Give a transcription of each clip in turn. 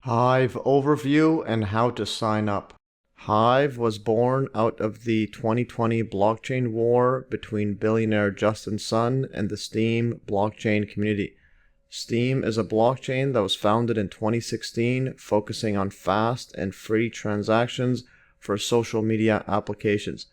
Hive overview and how to sign up. Hive was born out of the 2020 blockchain war between billionaire Justin Sun and the Steem blockchain community. Steem is a blockchain that was founded in 2016, focusing on fast and free transactions for social media applications.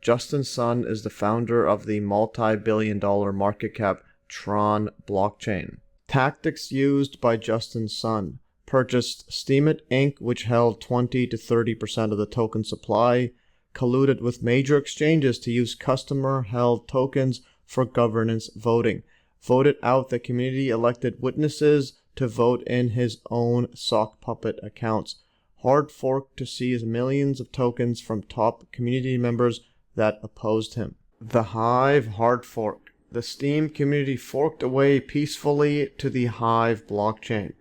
Justin Sun is the founder of the multi-billion-dollar market cap Tron blockchain. Tactics used by Justin Sun: purchased Steemit Inc., which held 20 to 30% of the token supply, colluded with major exchanges to use customer-held tokens for governance voting, voted out the community-elected witnesses to vote in his own sock puppet accounts, hard forked to seize millions of tokens from top community members that opposed him. The Hive hard fork. The Steem community forked away peacefully to the Hive blockchain.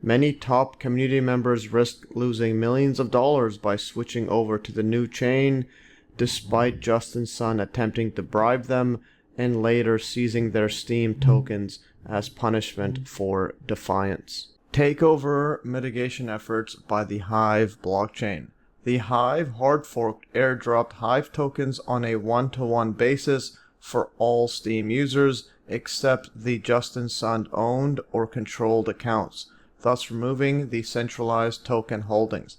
Many top community members risked losing millions of dollars by switching over to the new chain, despite Justin Sun attempting to bribe them and later seizing their Steem tokens as punishment for defiance. Takeover mitigation efforts by the Hive blockchain. The Hive hard fork airdropped Hive tokens on a one-to-one basis for all Steem users except the Justin Sun owned or controlled accounts, thus removing the centralized token holdings.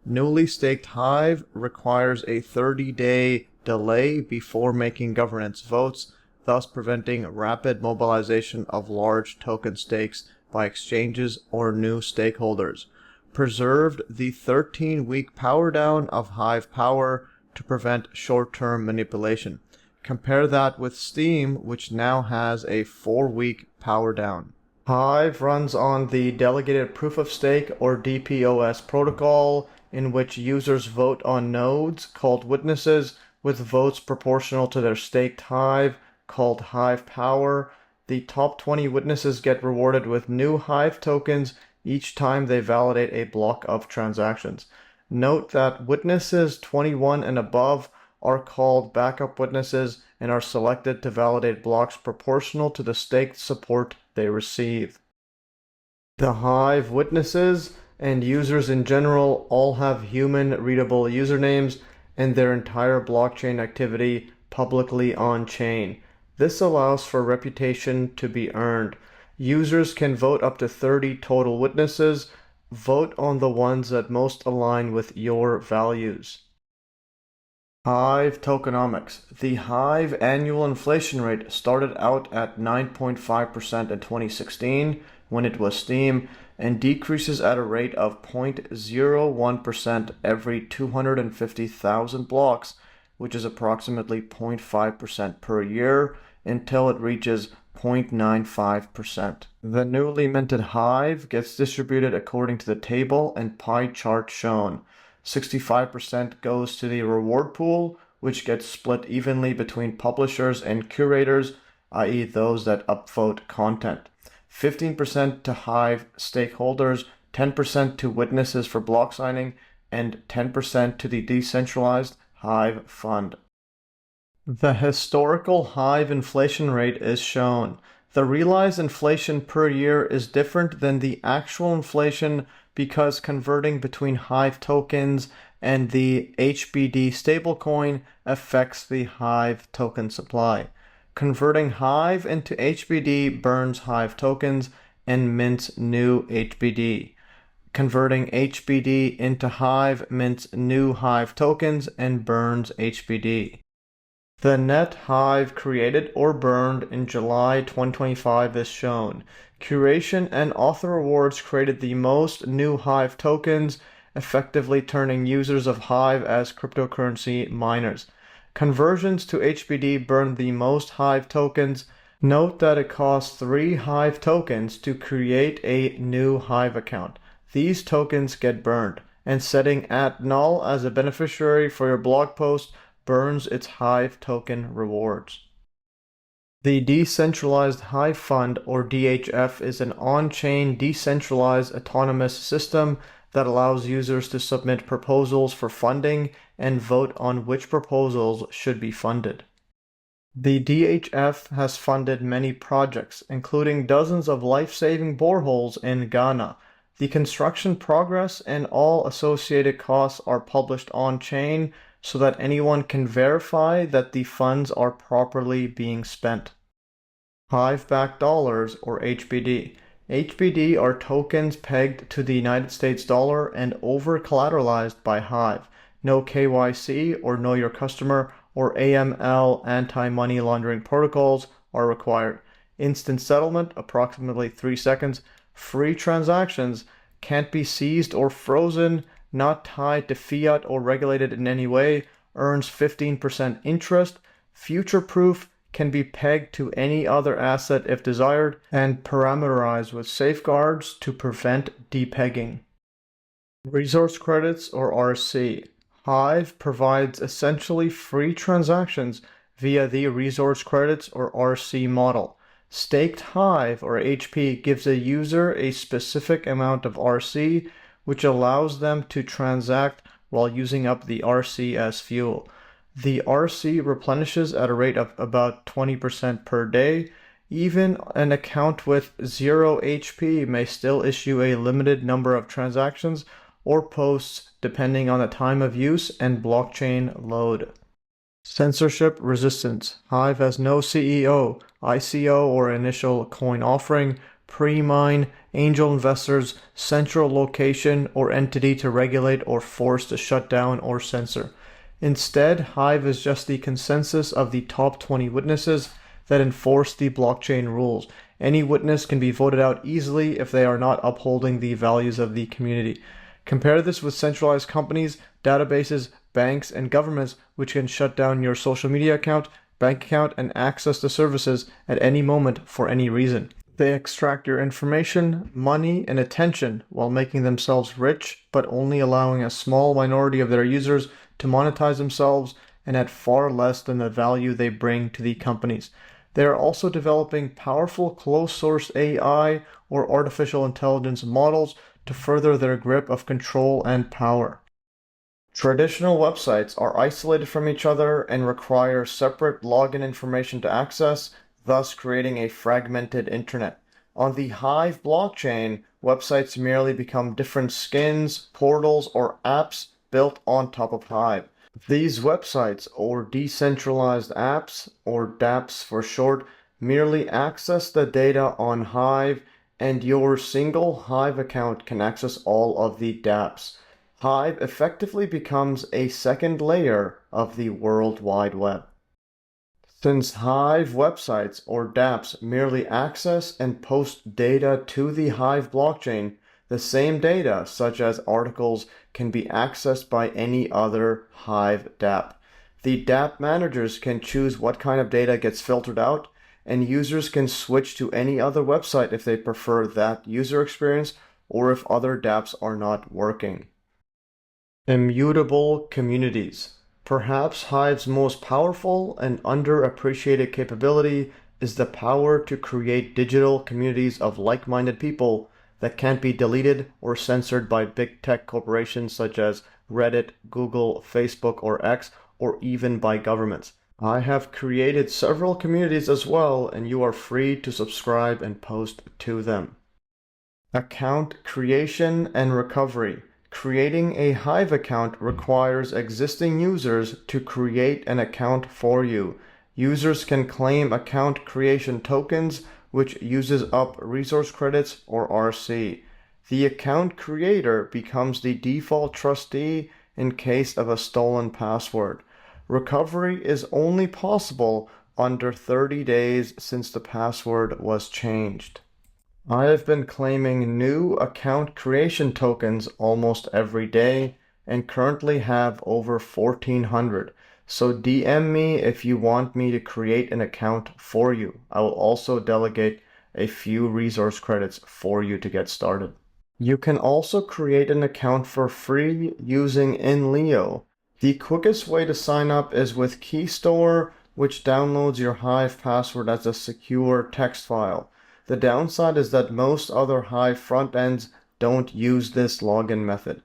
Newly staked Hive requires a 30-day delay before making governance votes, thus preventing rapid mobilization of large token stakes by exchanges or new stakeholders. Preserved the 13-week power down of Hive power to prevent short-term manipulation. Compare that with Steem, which now has a 4-week power down. Hive runs on the Delegated Proof of Stake or dPoS protocol, in which users vote on nodes, called witnesses, with votes proportional to their staked Hive, called Hive power. The top 20 witnesses get rewarded with new Hive tokens each time they validate a block of transactions. Note that witnesses 21 and above are called backup witnesses and are selected to validate blocks proportional to the staked support they receive. The Hive Witnesses and users in general all have human-readable usernames and their entire blockchain activity publicly on-chain. This allows for reputation to be earned. Users can vote up to 30 total witnesses. Vote on the ones that most align with your values. Hive Tokenomics. The Hive annual inflation rate started out at 9.5% in 2016 when it was Steem, and decreases at a rate of 0.01% every 250,000 blocks, which is approximately 0.5% per year, until it reaches 0.95%. The newly minted Hive gets distributed according to the table and pie chart shown. 65% goes to the reward pool, which gets split evenly between publishers and curators, i.e. those that upvote content. 15% to Hive stakeholders, 10% to witnesses for block signing, and 10% to the Decentralized Hive Fund. The historical Hive inflation rate is shown. The realized inflation per year is different than the actual inflation because converting between Hive tokens and the HBD stablecoin affects the Hive token supply. Converting Hive into HBD burns Hive tokens and mints new HBD. Converting HBD into Hive mints new Hive tokens and burns HBD. The net Hive created or burned in July 2025 is shown. Curation and author rewards created the most new Hive tokens, effectively turning users of Hive as cryptocurrency miners. Conversions to HBD burned the most Hive tokens. Note that it costs 3 Hive tokens to create a new Hive account. These tokens get burned, and setting @null as a beneficiary for your blog post burns its Hive token rewards. The Decentralized Hive Fund, or DHF, is an on-chain decentralized autonomous system that allows users to submit proposals for funding and vote on which proposals should be funded. The DHF has funded many projects, including dozens of life-saving boreholes in Ghana. The construction progress and all associated costs are published on-chain so that anyone can verify that the funds are properly being spent. Hive-backed dollars, or HBD. HBD are tokens pegged to the United States dollar and over-collateralized by Hive. No KYC or Know Your Customer or AML anti-money laundering protocols are required. Instant settlement, approximately 3 seconds. Free transactions, can't be seized or frozen, not tied to fiat or regulated in any way, earns 15% interest, future-proof, can be pegged to any other asset if desired, and parameterized with safeguards to prevent depegging. Resource credits, or RC. Hive provides essentially free transactions via the resource credits, or RC model. Staked Hive, or HP, gives a user a specific amount of RC, which allows them to transact while using up the RC as fuel. The RC replenishes at a rate of about 20% per day. Even an account with 0 HP may still issue a limited number of transactions or posts depending on the time of use and blockchain load. Censorship resistance. Hive has no CEO, ICO or initial coin offering, pre-mine, angel investors, central location or entity to regulate or force to shut down or censor. Instead, Hive is just the consensus of the top 20 witnesses that enforce the blockchain rules. Any witness can be voted out easily if they are not upholding the values of the community. Compare this with centralized companies, databases, banks, and governments which can shut down your social media account, bank account, and access to services at any moment for any reason. They extract your information, money, and attention while making themselves rich, but only allowing a small minority of their users to monetize themselves and at far less than the value they bring to the companies. They are also developing powerful closed-source AI or artificial intelligence models to further their grip of control and power. Traditional websites are isolated from each other and require separate login information to access, thus creating a fragmented internet. On the Hive blockchain, websites merely become different skins, portals, or apps built on top of Hive. These websites, or decentralized apps, or Dapps for short, merely access the data on Hive, and your single Hive account can access all of the Dapps. Hive effectively becomes a second layer of the World Wide Web. Since Hive websites, or Dapps, merely access and post data to the Hive blockchain, the same data, such as articles, can be accessed by any other Hive Dapp. The Dapp managers can choose what kind of data gets filtered out, and users can switch to any other website if they prefer that user experience or if other Dapps are not working. Immutable Communities. Perhaps Hive's most powerful and underappreciated capability is the power to create digital communities of like-minded people that can't be deleted or censored by big tech corporations such as Reddit, Google, Facebook, or X, or even by governments. I have created several communities as well, and you are free to subscribe and post to them. Account creation and recovery. Creating a Hive account requires existing users to create an account for you. Users can claim account creation tokens, which uses up resource credits or RC. The account creator becomes the default trustee in case of a stolen password. Recovery is only possible under 30 days since the password was changed. I have been claiming new account creation tokens almost every day and currently have over 1,400. So DM me if you want me to create an account for you. I will also delegate a few resource credits for you to get started. You can also create an account for free using InLeo. The quickest way to sign up is with Keystore, which downloads your Hive password as a secure text file. The downside is that most other Hive front ends don't use this login method.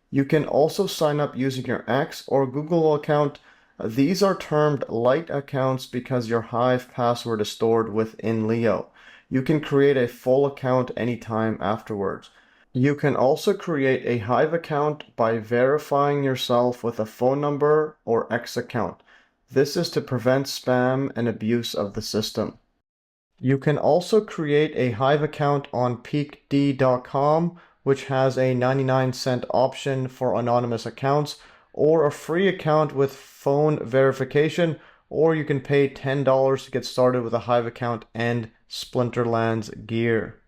You can also sign up using your X or Google account. These are termed light accounts because your Hive password is stored within InLeo. You can create a full account anytime afterwards. You can also create a Hive account by verifying yourself with a phone number or X account. This is to prevent spam and abuse of the system. You can also create a Hive account on peakd.com, which has a 99-cent option for anonymous accounts, or a free account with phone verification, or you can pay $10 to get started with a Hive account and Splinterland's gear.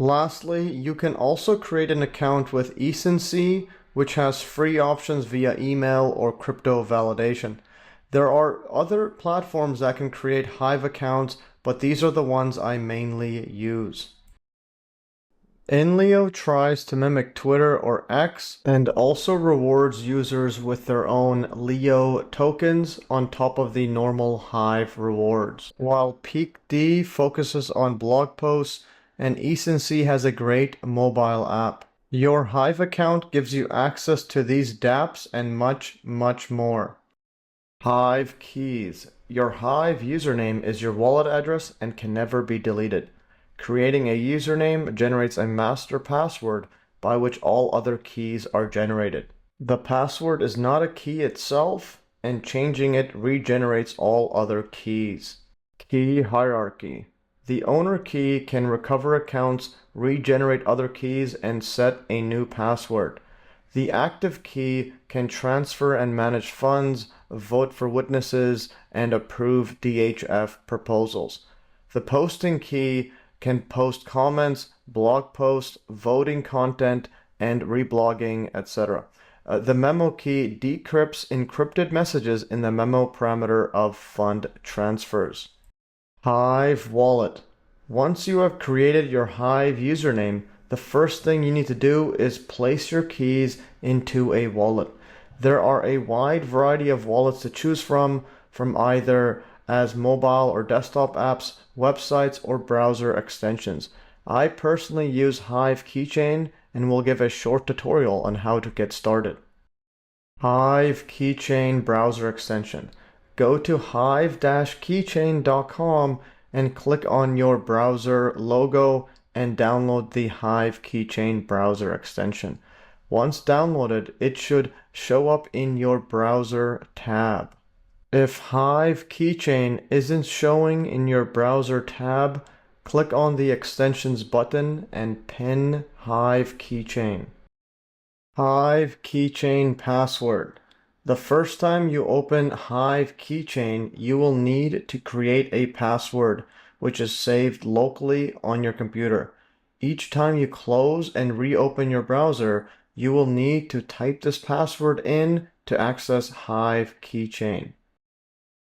Lastly, you can also create an account with Ecency, which has free options via email or crypto validation. There are other platforms that can create Hive accounts, but these are the ones I mainly use. InLeo tries to mimic Twitter or X and also rewards users with their own Leo tokens on top of the normal Hive rewards, while peakd focuses on blog posts and Ecency has a great mobile app. Your Hive account gives you access to these dApps and much, much more. Hive keys. Your Hive username is your wallet address and can never be deleted. Creating a username generates a master password by which all other keys are generated. The password is not a key itself, and changing it regenerates all other keys. Key hierarchy. The owner key can recover accounts, regenerate other keys, and set a new password. The active key can transfer and manage funds, vote for witnesses, and approve DHF proposals. The posting key can post comments, blog posts, voting content, and reblogging, etc. The memo key decrypts encrypted messages in the memo parameter of fund transfers. Hive wallet. Once you have created your Hive username, the first thing you need to do is place your keys into a wallet. There are a wide variety of wallets to choose from either as mobile or desktop apps, websites, or browser extensions. I personally use Hive Keychain and will give a short tutorial on how to get started. Hive Keychain browser extension. Go to hive-keychain.com and click on your browser logo and download the Hive Keychain browser extension. Once downloaded, it should show up in your browser tab. If Hive Keychain isn't showing in your browser tab, click on the Extensions button and pin Hive Keychain. Hive Keychain password. The first time you open Hive Keychain, you will need to create a password, which is saved locally on your computer. Each time you close and reopen your browser, you will need to type this password in to access Hive Keychain.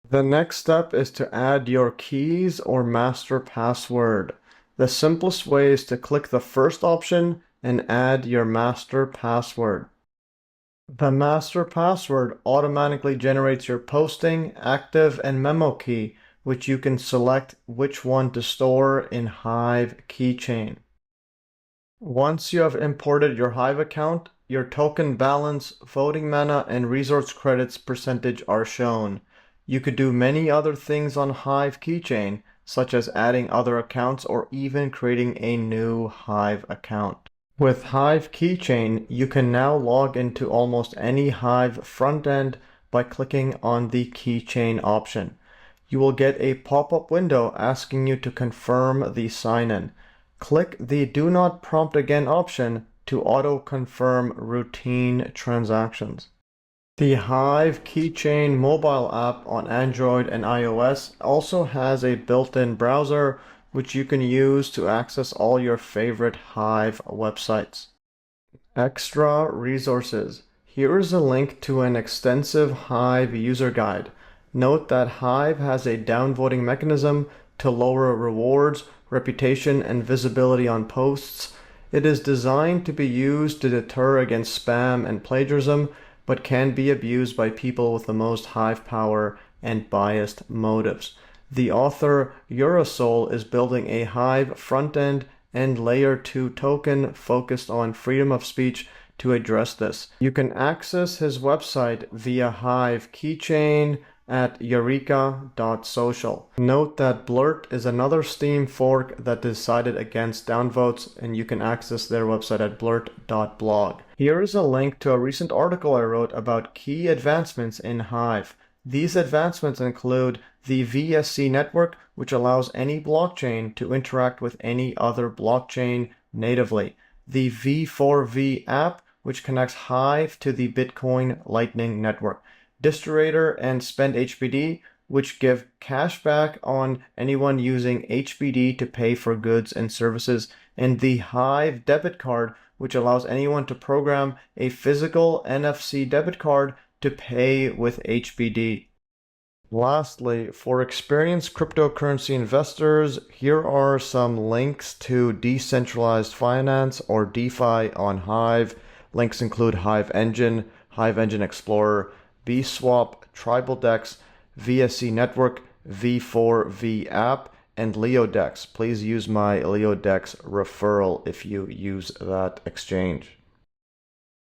The next step is to add your keys or master password. The simplest way is to click the first option and add your master password. The master password automatically generates your posting, active, and memo key, which you can select which one to store in Hive Keychain. Once you have imported your Hive account, your token balance, voting mana, and resource credits percentage are shown. You could do many other things on Hive Keychain, such as adding other accounts or even creating a new Hive account. With Hive Keychain, you can now log into almost any Hive front end by clicking on the Keychain option. You will get a pop-up window asking you to confirm the sign-in. Click the Do Not Prompt Again option to auto-confirm routine transactions. The Hive Keychain mobile app on Android and iOS also has a built-in browser which you can use to access all your favorite Hive websites. Extra resources. Here is a link to an extensive Hive user guide. Note that Hive has a downvoting mechanism to lower rewards, reputation, and visibility on posts. It is designed to be used to deter against spam and plagiarism, but can be abused by people with the most Hive power and biased motives. The author Ureka.Social is building a Hive front-end and layer 2 token focused on freedom of speech to address this. You can access his website via Hive Keychain, at Eureka.Social. Note that Blurt is another Steem fork that decided against downvotes, and you can access their website at Blurt.Blog. Here is a link to a recent article I wrote about key advancements in Hive. These advancements include the VSC network, which allows any blockchain to interact with any other blockchain natively, the V4V app, which connects Hive to the Bitcoin Lightning Network, Distributor and Spend HBD, which give cash back on anyone using HBD to pay for goods and services, and the Hive debit card, which allows anyone to program a physical NFC debit card to pay with HBD. Lastly, for experienced cryptocurrency investors, here are some links to decentralized finance or DeFi on Hive. Links include Hive Engine, Hive Engine Explorer, BSwap, TribalDex, VSC Network, V4V app, and LeoDex. Please use my LeoDex referral if you use that exchange.